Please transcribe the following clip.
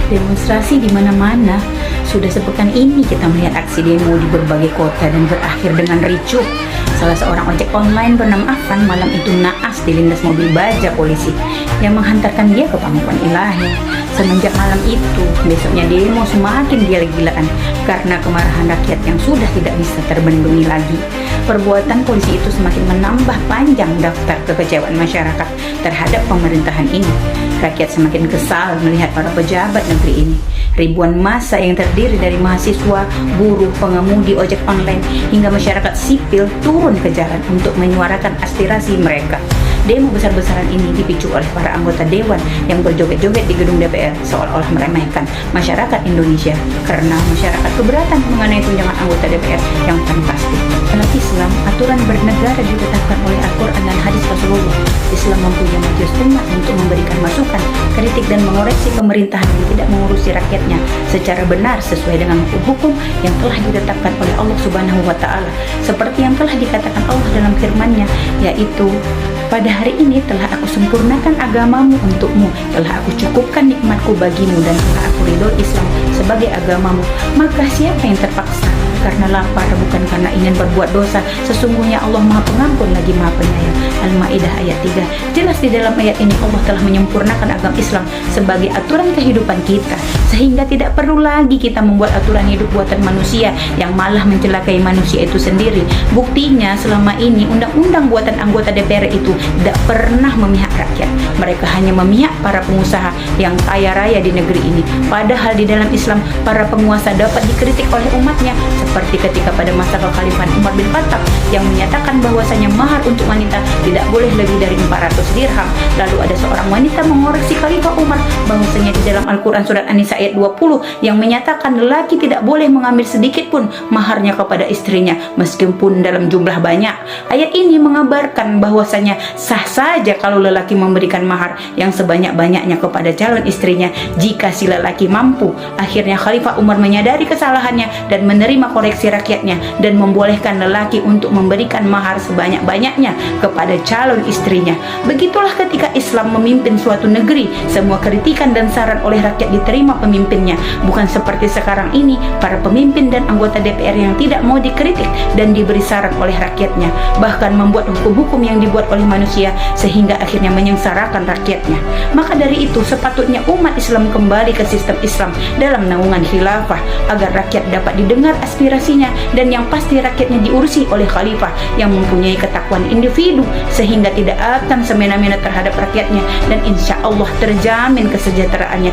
Demonstrasi di mana-mana. Sudah sepekan ini kita melihat aksi demo di berbagai kota dan berakhir dengan ricuh. Salah seorang ojek online bernama Afan malam itu naas dilindas mobil baja polisi yang menghantarkan dia ke pangkuan ilahi. Semenjak malam itu, besoknya demo semakin gila-gilaan karena kemarahan rakyat yang sudah tidak bisa terbendungi lagi. Perbuatan polisi itu semakin menambah panjang daftar kekecewaan masyarakat terhadap pemerintahan ini. Rakyat semakin kesal melihat para pejabat negeri ini. Ribuan massa yang terdiri dari mahasiswa, buruh, pengemudi ojek online, hingga masyarakat sipil turun ke jalan untuk menyuarakan aspirasi mereka. Demo besar-besaran ini dipicu oleh para anggota dewan yang berjoget-joget di gedung DPR seolah-olah meremehkan masyarakat Indonesia karena masyarakat keberatan mengenai tunjangan anggota DPR yang fantastis. Dalam Islam, aturan bernegara ditetapkan oleh Al-Quran dan hadis Rasulullah. Islam mempunyai majelis umat untuk memberikan masukan, kritik dan mengoreksi pemerintahan yang tidak mengurusi rakyatnya secara benar sesuai dengan hukum yang telah ditetapkan oleh Allah Subhanahu wa taala. Seperti yang telah dikatakan Allah dalam firman-Nya, yaitu pada hari ini telah aku sempurnakan agamamu untukmu, telah aku cukupkan nikmatku bagimu, dan telah aku ridho Islam sebagai agamamu. Maka siapa yang terpaksa karena lapar, bukan karena ingin berbuat dosa? Sesungguhnya Allah Maha Pengampun lagi Maha Penyayang. Al-Maidah ayat 3. Jelas di dalam ayat ini Allah telah menyempurnakan agama Islam sebagai aturan kehidupan kita, sehingga tidak perlu lagi kita membuat aturan hidup buatan manusia yang malah mencelakai manusia itu sendiri. Buktinya selama ini undang-undang buatan anggota DPR itu tidak pernah memihak rakyat. Mereka hanya memihak para pengusaha yang kaya raya di negeri ini. Padahal di dalam Islam, para penguasa dapat dikritik oleh umatnya, seperti ketika pada masa kekhalifahan Umar bin Khattab yang menyatakan bahwasanya mahar untuk wanita tidak boleh lebih dari 400 dirham. Lalu ada seorang wanita mengoreksi Khalifah Umar bahwasanya di dalam Al-Quran surat An-Nisa ayat 20 yang menyatakan lelaki tidak boleh mengambil sedikit pun maharnya kepada istrinya meskipun dalam jumlah banyak. Ayat ini mengabarkan bahwasanya sah saja kalau lelaki memberikan mahar yang sebanyak-banyaknya kepada calon istrinya jika si lelaki mampu. Akhirnya Khalifah Umar menyadari kesalahannya dan menerima koreksi rakyatnya dan membolehkan lelaki untuk memberikan mahar sebanyak-banyaknya kepada calon istrinya. Begitulah ketika Islam memimpin suatu negeri, semua kritikan dan saran oleh rakyat diterima pemimpinnya. Bukan seperti sekarang ini, para pemimpin dan anggota DPR yang tidak mau dikritik dan diberi saran oleh rakyatnya, bahkan membuat hukum-hukum yang dibuat oleh manusia sehingga akhirnya menyengsarakan rakyatnya. Maka dari itu sepatutnya umat Islam kembali ke sistem Islam dalam naungan khilafah agar rakyat dapat didengar aspirasinya, dan yang pasti rakyatnya diurusi oleh khalifah yang mempunyai ketakwaan individu sehingga tidak akan semena-mena terhadap rakyatnya, dan insya Allah terjamin kesejahteraannya.